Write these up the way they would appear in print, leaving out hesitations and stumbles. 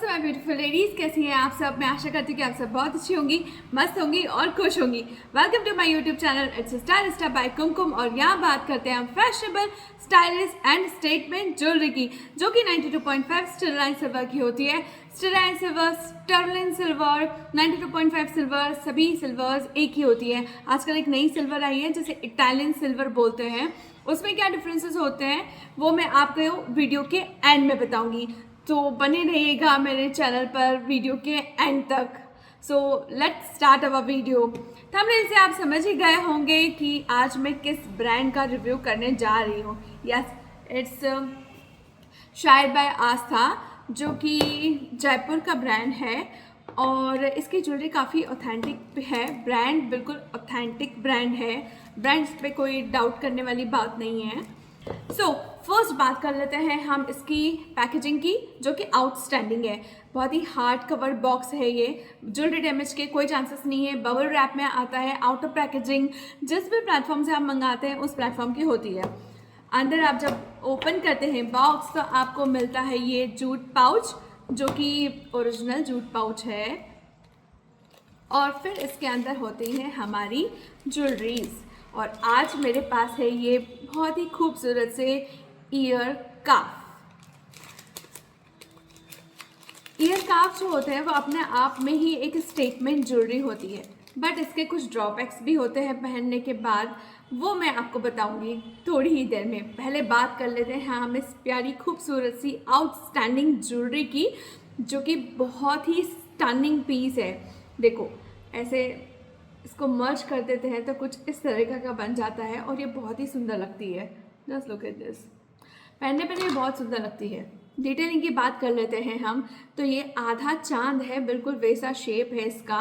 नमस्ते my beautiful ladies, कैसी हैं आप सब। मैं आशा करती हूँ कि आप सब बहुत अच्छी होंगी, मस्त होंगी और खुश होंगी। Welcome to my YouTube channel it's stylist by Kumkum. और यहाँ बात करते हैं हम fashionable, stylish and statement jewellery की, जो कि 92.5 स्टरलाइन सिल्वर की होती है। Sterling silver, sterling silver, 92.5 silver, सभी सिल्वर्स एक ही होती है। आजकल एक नई सिल्वर आई है जिसे इटालियन सिल्वर बोलते हैं। उसमें क्या डिफरेंसेस होते हैं वो मैं आपको वीडियो के एंड में बताऊंगी, तो बने रहिएगा मेरे चैनल पर वीडियो के एंड तक। So let's start our video. Thumbnail से आप समझ ही गए होंगे कि आज मैं किस ब्रांड का रिव्यू करने जा रही हूँ। यस, इट्स शायद बाय आस्था, जो कि जयपुर का ब्रांड है और इसकी ज्वेलरी काफ़ी ऑथेंटिक है। ब्रांड बिल्कुल ऑथेंटिक ब्रांड है, ब्रांड्स पे कोई डाउट करने वाली बात नहीं है। सो फर्स्ट बात कर लेते हैं हम इसकी पैकेजिंग की, जो कि आउटस्टैंडिंग है। बहुत ही हार्ड कवर बॉक्स है ये, ज्वेलरी डैमेज के कोई चांसेस नहीं है। बबल रैप में आता है। आउटर पैकेजिंग जिस भी प्लेटफॉर्म से आप मंगाते हैं उस प्लेटफॉर्म की होती है। अंदर आप जब ओपन करते हैं बॉक्स तो आपको मिलता है ये जूट पाउच, जो कि ओरिजिनल जूट पाउच है। और फिर इसके अंदर होती हैं हमारी ज्वेलरीज। और आज मेरे पास है ये बहुत ही खूबसूरत से ईयर काफ। ईयर काफ जो होते हैं वो अपने आप में ही एक स्टेटमेंट ज्वेलरी होती है, बट इसके कुछ ड्रॉबैक्स भी होते हैं पहनने के बाद, वो मैं आपको बताऊंगी थोड़ी ही देर में। पहले बात कर लेते हैं हम इस प्यारी खूबसूरत सी आउटस्टैंडिंग ज्वेलरी की, जो कि बहुत ही स्टनिंग पीस है। देखो, ऐसे इसको मर्ज कर देते हैं तो कुछ इस तरीके का बन जाता है और ये बहुत ही सुंदर लगती है। जस्ट लुक एट दिस, पहनने पर ये बहुत सुंदर लगती है। डिटेलिंग की बात कर लेते हैं हम, तो ये आधा चांद है, बिल्कुल वैसा शेप है इसका।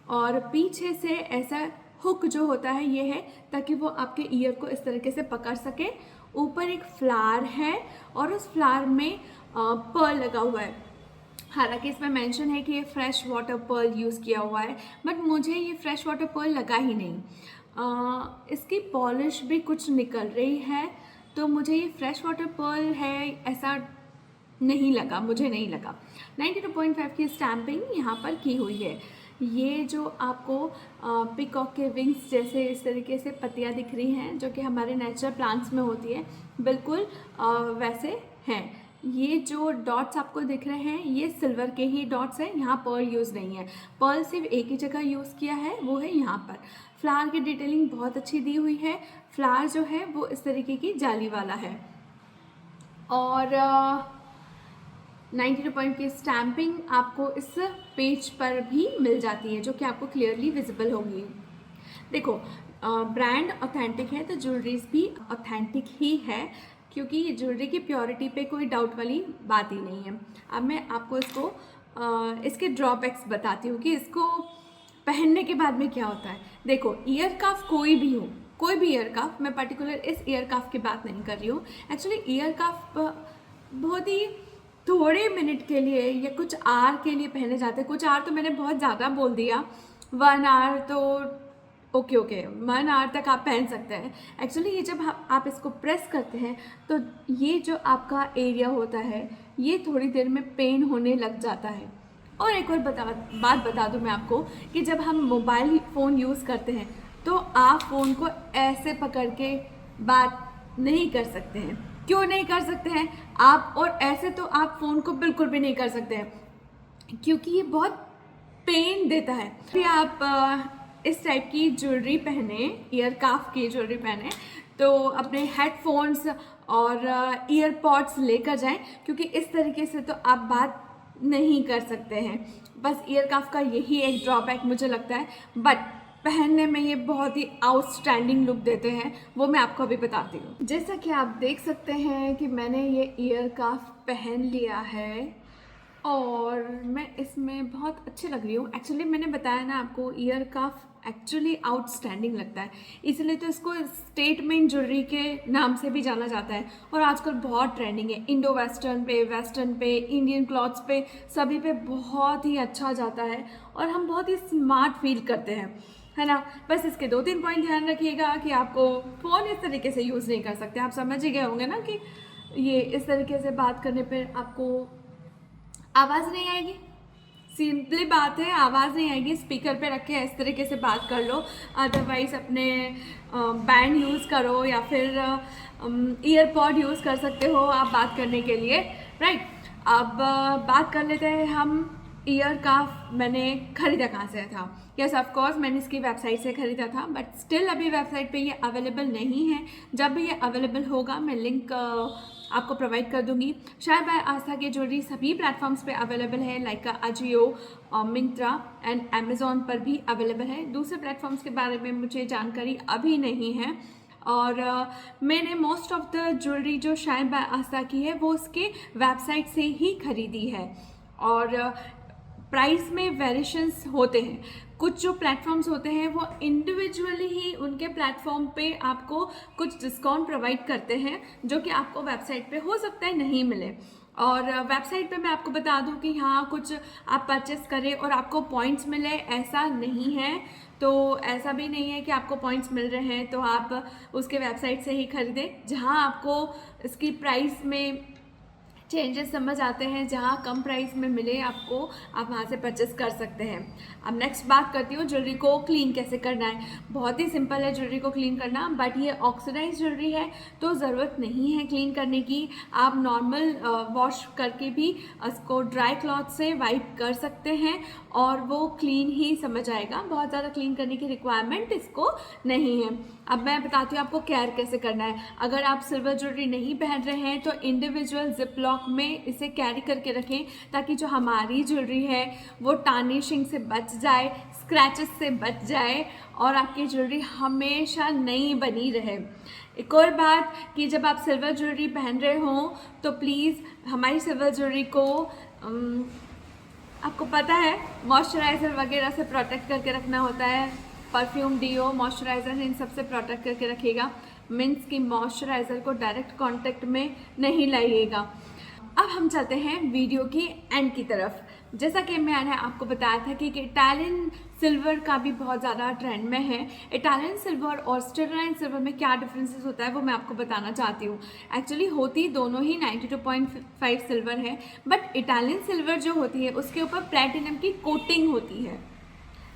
और पीछे से ऐसा हुक जो होता है ये है ताकि वो आपके ईयर को इस तरीके से पकड़ सके। ऊपर एक फ्लावर है और उस फ्लावर में पर्ल लगा हुआ है। हालांकि इसमें मेंशन है कि ये फ्रेश वाटर पर्ल यूज़ किया हुआ है, बट मुझे ये फ्रेश वाटर पर्ल लगा ही नहीं। इसकी पॉलिश भी कुछ निकल रही है, तो मुझे ये फ्रेश वाटर पर्ल है ऐसा नहीं लगा, मुझे नहीं लगा। 92.5 की स्टैंपिंग यहाँ पर की हुई है। ये जो आपको पिकॉक के विंग्स जैसे इस तरीके से पत्तियाँ दिख रही हैं, जो कि हमारे नेचुरल प्लांट्स में होती है, बिल्कुल वैसे हैं। ये जो डॉट्स आपको दिख रहे हैं ये सिल्वर के ही डॉट्स हैं, यहाँ पर्ल यूज़ नहीं है। पर्ल सिर्फ एक ही जगह यूज़ किया है, वो है यहाँ पर। फ्लावर की डिटेलिंग बहुत अच्छी दी हुई है। फ्लावर जो है वो इस तरीके की जाली वाला है। और 92 की स्टैंपिंग आपको इस पेज पर भी मिल जाती है, जो कि आपको क्लियरली विजिबल होगी। देखो, ब्रांड ऑथेंटिक है तो ज्वेलरीज भी ऑथेंटिक ही है, क्योंकि ज्वेलरी की प्योरिटी पे कोई डाउट वाली बात ही नहीं है। अब मैं आपको इसके ड्रॉबैक्स बताती हूँ कि इसको पहनने के बाद में क्या होता है। देखो, ईयर काफ कोई भी हो, कोई भी ईयर काफ, मैं पर्टिकुलर इस ईयर काफ की बात नहीं कर रही हूँ। एक्चुअली ईयर काफ बहुत ही थोड़े मिनट के लिए या कुछ आवर के लिए पहने जाते हैं। कुछ आवर तो मैंने बहुत ज़्यादा बोल दिया, 1 आवर तो ओके 1 आवर तक आप पहन सकते हैं। एक्चुअली ये जब आप इसको प्रेस करते हैं तो ये जो आपका एरिया होता है ये थोड़ी देर में पेन होने लग जाता है। और एक और बात बता दूं मैं आपको कि जब हम मोबाइल फ़ोन यूज़ करते हैं तो आप फ़ोन को ऐसे पकड़ के बात नहीं कर सकते हैं। क्यों नहीं कर सकते हैं आप? और ऐसे तो आप फ़ोन को बिल्कुल भी नहीं कर सकते हैं, क्योंकि ये बहुत पेन देता है। फिर आप इस टाइप की ज्वेलरी पहने, ईयर काफ की ज्वेलरी पहने, तो अपने हेडफोन्स और ईयरपॉड्स लेकर जाएं, क्योंकि इस तरीके से तो आप बात नहीं कर सकते हैं। बस ईयर काफ का यही एक ड्रॉबैक मुझे लगता है, बट पहनने में ये बहुत ही आउटस्टैंडिंग लुक देते हैं, वो मैं आपको अभी बताती हूँ। जैसा कि आप देख सकते हैं कि मैंने ये ईयर काफ पहन लिया है और मैं इसमें बहुत अच्छी लग रही हूँ। एक्चुअली मैंने बताया ना आपको, ईयर काफ एक्चुअली आउटस्टैंडिंग लगता है, इसलिए तो इसको स्टेटमेंट ज्वेलरी के नाम से भी जाना जाता है। और आजकल बहुत ट्रेंडिंग है, इंडो वेस्टर्न पे, इंडियन क्लॉथ्स पे, सभी पे बहुत ही अच्छा जाता है और हम बहुत ही स्मार्ट फील करते हैं, है ना। बस इसके 2-3 पॉइंट ध्यान रखिएगा कि आपको फ़ोन इस तरीके से यूज़ नहीं कर सकते। आप समझ ही गए होंगे ना कि ये इस तरीके से बात करने पर आपको आवाज़ नहीं आएगी, सिंपली बात है, आवाज़ नहीं आएगी। स्पीकर पे रख के इस तरीके से बात कर लो, अदरवाइज़ अपने बैंड यूज़ करो या फिर ईयरपॉड यूज़ कर सकते हो आप बात करने के लिए, राइट। अब बात कर लेते हैं हम ईयर का मैंने ख़रीदा कहाँ से था। यस ऑफ कोर्स मैंने इसकी वेबसाइट से ख़रीदा था, बट स्टिल अभी वेबसाइट पे ये अवेलेबल नहीं है। जब भी ये अवेलेबल होगा मैं लिंक आपको प्रोवाइड कर दूंगी। शायद बाय आस्था की ज्वेलरी सभी प्लेटफॉर्म्स पे अवेलेबल है, like Ajio, Myntra and Amazon पर भी अवेलेबल है। दूसरे प्लेटफॉर्म्स के बारे में मुझे जानकारी अभी नहीं है। और मैंने मोस्ट ऑफ द ज्वेलरी जो शायद बाय आस्था की है वो उसके वेबसाइट से ही खरीदी है। और प्राइस में वेरिएशंस होते हैं। कुछ जो प्लेटफॉर्म्स होते हैं वो इंडिविजुअली ही उनके प्लेटफॉर्म पे आपको कुछ डिस्काउंट प्रोवाइड करते हैं, जो कि आपको वेबसाइट पे हो सकता है नहीं मिले। और वेबसाइट पे मैं आपको बता दूं कि हाँ कुछ आप परचेस करें और आपको पॉइंट्स मिले, ऐसा नहीं है। तो ऐसा भी नहीं है कि आपको पॉइंट्स मिल रहे हैं तो आप उसके वेबसाइट से ही खरीदें। जहाँ आपको इसकी प्राइस में चेंजेस समझ आते हैं, जहाँ कम प्राइस में मिले आपको, आप वहाँ से परचेस कर सकते हैं। अब नेक्स्ट बात करती हूँ ज्वेलरी को क्लीन कैसे करना है। बहुत ही सिंपल है ज्वेलरी को क्लीन करना, बट ये ऑक्सीडाइज ज्वेलरी है तो ज़रूरत नहीं है क्लीन करने की। आप नॉर्मल वॉश करके भी इसको ड्राई क्लॉथ से वाइप कर सकते हैं और वो क्लीन ही समझ आएगा। बहुत ज़्यादा क्लीन करने की रिक्वायरमेंट इसको नहीं है। अब मैं बताती हूँ आपको केयर कैसे करना है। अगर आप सिल्वर ज्वेलरी नहीं पहन रहे हैं तो इंडिविजुअल जिप लॉक में इसे कैरी करके रखें, ताकि जो हमारी ज्वेलरी है वो टार्निशिंग से बच जाए, स्क्रैचेस से बच जाए और आपकी ज्वेलरी हमेशा नई बनी रहे। एक और बात कि जब आप सिल्वर ज्वेलरी पहन रहे हों तो प्लीज़ हमारी सिल्वर ज्वेलरी को आपको पता है मॉइस्चराइज़र वगैरह से प्रोटेक्ट करके रखना होता है। परफ्यूम, डीओ, मॉइस्चराइज़र इन सब से प्रोटेक्ट करके रखिएगा। मीन्स कि मॉइस्चराइज़र को डायरेक्ट कांटेक्ट में नहीं लाइएगा। अब हम चलते हैं वीडियो की एंड की तरफ। जैसा कि मैंने आपको बताया था कि इटालियन सिल्वर का भी बहुत ज़्यादा ट्रेंड में है। इटालियन सिल्वर और स्टेरलाइन सिल्वर में क्या डिफरेंसेस होता है वो मैं आपको बताना चाहती हूँ। एक्चुअली होती दोनों ही 92.5 सिल्वर है, बट इटालियन सिल्वर जो होती है उसके ऊपर प्लैटिनम की कोटिंग होती है।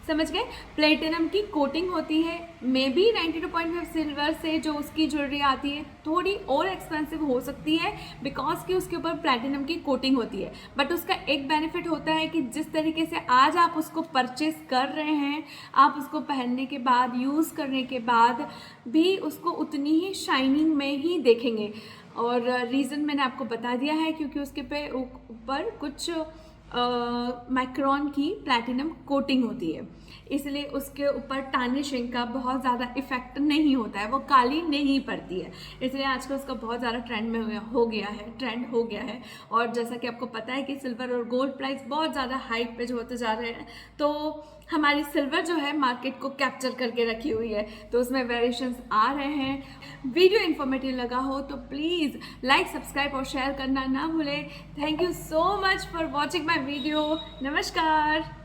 समझ गए, प्लेटिनम की कोटिंग होती है। मे बी 92.5 सिल्वर से जो उसकी ज्वेलरी आती है थोड़ी और एक्सपेंसिव हो सकती है, बिकॉज कि उसके ऊपर प्लेटिनम की कोटिंग होती है। बट उसका एक बेनिफिट होता है कि जिस तरीके से आज आप उसको परचेस कर रहे हैं, आप उसको पहनने के बाद, यूज़ करने के बाद भी उसको उतनी ही शाइनिंग में ही देखेंगे। और रीज़न मैंने आपको बता दिया है, क्योंकि उसके पे ऊपर कुछ माइक्रोन की प्लैटिनम कोटिंग होती है, इसलिए उसके ऊपर टार्निशिंग का बहुत ज़्यादा इफेक्ट नहीं होता है, वो काली नहीं पड़ती है। इसलिए आजकल उसका बहुत ज़्यादा ट्रेंड हो गया है। और जैसा कि आपको पता है कि सिल्वर और गोल्ड प्राइस बहुत ज़्यादा हाइक पे जो होते जा रहे हैं, तो हमारी सिल्वर जो है मार्केट को कैप्चर करके रखी हुई है, तो उसमें वेरिएशंस आ रहे हैं। वीडियो इन्फॉर्मेटिव लगा हो तो प्लीज़ लाइक, सब्सक्राइब और शेयर करना ना भूलें। Thank you so much for watching my video. नमस्कार।